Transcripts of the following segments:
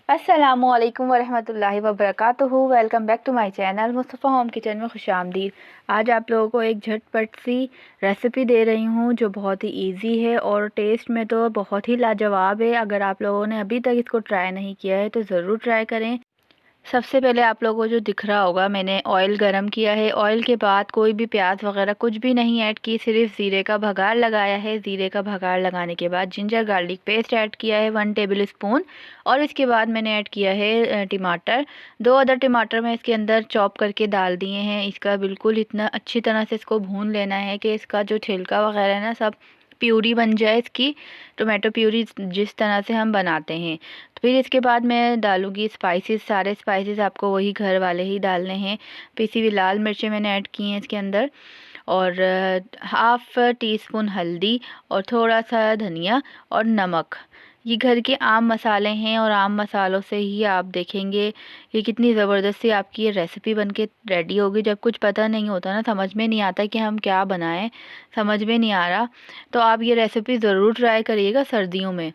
अस्सलामुअलैकुम वरहमतुल्लाहि वबरकातुहू। Welcome back to my channel Mustafa home kitchen में खुशामदीद। आज आप लोगों को एक झटपट सी रेसिपी दे रही हूँ जो बहुत ही इजी है और टेस्ट में तो बहुत ही लाजवाब है। अगर आप लोगों ने अभी तक इसको ट्राई नहीं किया है तो ज़रूर ट्राई करें। सबसे पहले आप लोगों को जो दिख रहा होगा, मैंने ऑयल गरम किया है। ऑयल के बाद कोई भी प्याज वगैरह कुछ भी नहीं ऐड की, सिर्फ ज़ीरे का भगार लगाया है। ज़ीरे का भगार लगाने के बाद जिंजर गार्लिक पेस्ट ऐड किया है 1 टेबल स्पून। और इसके बाद मैंने ऐड किया है टमाटर। 2 अदर टमाटर मैं इसके अंदर चॉप करके डाल दिए हैं। इसका बिल्कुल इतना अच्छी तरह से इसको भून लेना है कि इसका जो छिलका वगैरह है ना, सब प्यूरी बन जाए इसकी, टोमेटो प्यूरी जिस तरह से हम बनाते हैं। तो फिर इसके बाद मैं डालूँगी स्पाइसेस। सारे स्पाइसेस आपको वही घर वाले ही डालने हैं। पिसी हुई लाल मिर्चें मैंने ऐड की हैं इसके अंदर, और हाफ़ टी स्पून हल्दी, और थोड़ा सा धनिया और नमक। ये घर के आम मसाले हैं और आम मसालों से ही आप देखेंगे कि कितनी ज़बरदस्ती आपकी ये रेसिपी बनके रेडी होगी। जब कुछ पता नहीं होता ना, समझ में नहीं आता कि हम क्या बनाएं, समझ में नहीं आ रहा, तो आप ये रेसिपी ज़रूर ट्राई करिएगा। सर्दियों में,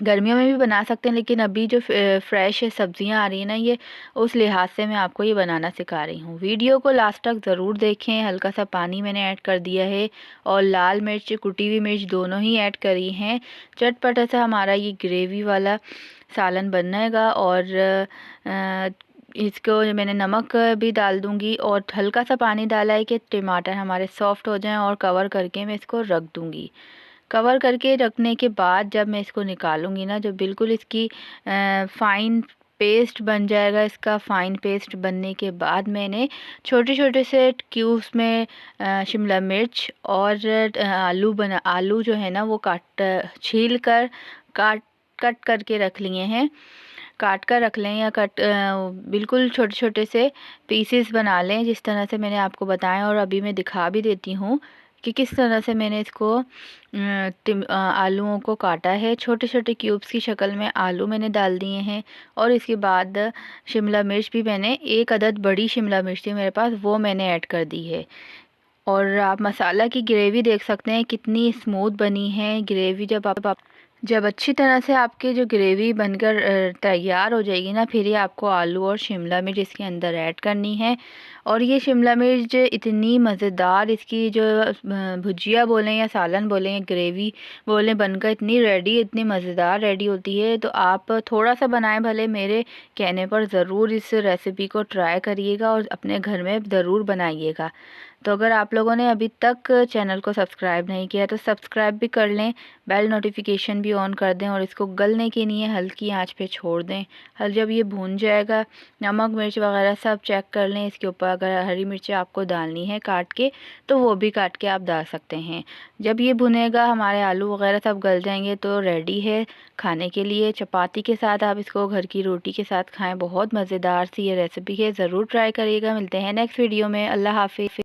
गर्मियों में भी बना सकते हैं, लेकिन अभी जो फ्रेश सब्जियां आ रही हैं ना, ये उस लिहाज से मैं आपको ये बनाना सिखा रही हूँ। वीडियो को लास्ट तक ज़रूर देखें। हल्का सा पानी मैंने ऐड कर दिया है और लाल मिर्च, कुटी हुई मिर्च दोनों ही ऐड करी हैं। चटपटा सा हमारा ये ग्रेवी वाला सालन बनेगा। और इसको मैंने नमक भी डाल दूँगी और हल्का सा पानी डाला है कि टमाटर हमारे सॉफ्ट हो जाएं, और कवर करके मैं इसको रख दूँगी। कवर करके रखने के बाद जब मैं इसको निकालूंगी ना, जब बिल्कुल इसकी फ़ाइन पेस्ट बन जाएगा, इसका फ़ाइन पेस्ट बनने के बाद मैंने छोटे छोटे से क्यूब्स में शिमला मिर्च और आलू जो है ना, वो छील कर कट करके रख लिए हैं। काट कर रख लें या बिल्कुल छोटे छोटे से पीसेस बना लें, जिस तरह से मैंने आपको बताया। और अभी मैं दिखा भी देती हूँ कि किस तरह से मैंने इसको आलूओं को काटा है। छोटे छोटे क्यूब्स की शक्ल में आलू मैंने डाल दिए हैं। और इसके बाद शिमला मिर्च भी, मैंने 1 अदद बड़ी शिमला मिर्च थी मेरे पास, वो मैंने ऐड कर दी है। और आप मसाला की ग्रेवी देख सकते हैं कितनी स्मूथ बनी है ग्रेवी। जब अच्छी तरह से आपकी जो ग्रेवी बनकर तैयार हो जाएगी ना, फिर ये आपको आलू और शिमला मिर्च इसके अंदर ऐड करनी है। और ये शिमला मिर्च इतनी मज़ेदार, इसकी जो भुजिया बोलें या सालन बोलें या ग्रेवी बोलें, बनकर इतनी मज़ेदार रेडी होती है। तो आप थोड़ा सा बनाएं भले, मेरे कहने पर ज़रूर इस रेसिपी को ट्राई करिएगा और अपने घर में ज़रूर बनाइएगा। तो अगर आप लोगों ने अभी तक चैनल को सब्सक्राइब नहीं किया तो सब्सक्राइब भी कर लें, बेल नोटिफिकेशन भी ऑन कर दें, और इसको गलने के लिए हल्की आंच पे छोड़ दें। जब ये भून जाएगा, नमक मिर्च वगैरह सब चेक कर लें। इसके ऊपर अगर हरी मिर्ची आपको डालनी है काट के, तो वो भी काट के आप डाल सकते हैं। जब ये भुनेगा, हमारे आलू वगैरह सब गल जाएंगे, तो रेडी है खाने के लिए। चपाती के साथ आप इसको, घर की रोटी के साथ खाएँ। बहुत मज़ेदार सी ये रेसिपी है, ज़रूर ट्राई करिएगा। मिलते हैं नेक्स्ट वीडियो में। अल्लाह हाफिज़।